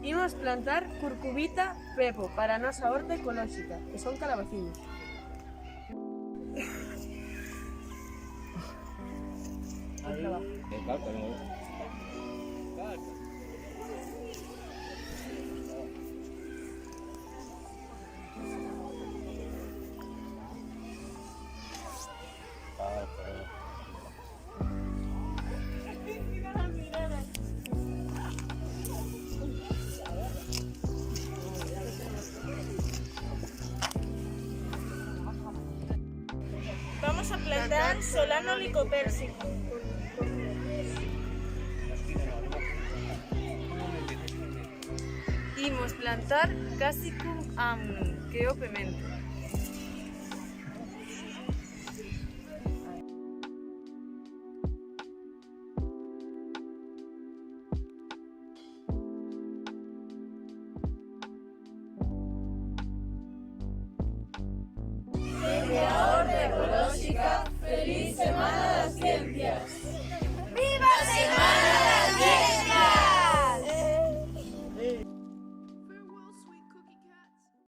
Imos plantar curcubita pepo para a nosa horta ecolóxica, que son calabaciños. Vamos a plantar Solano licopérsico. Imos plantar Cassicum amnum, que é o pemento.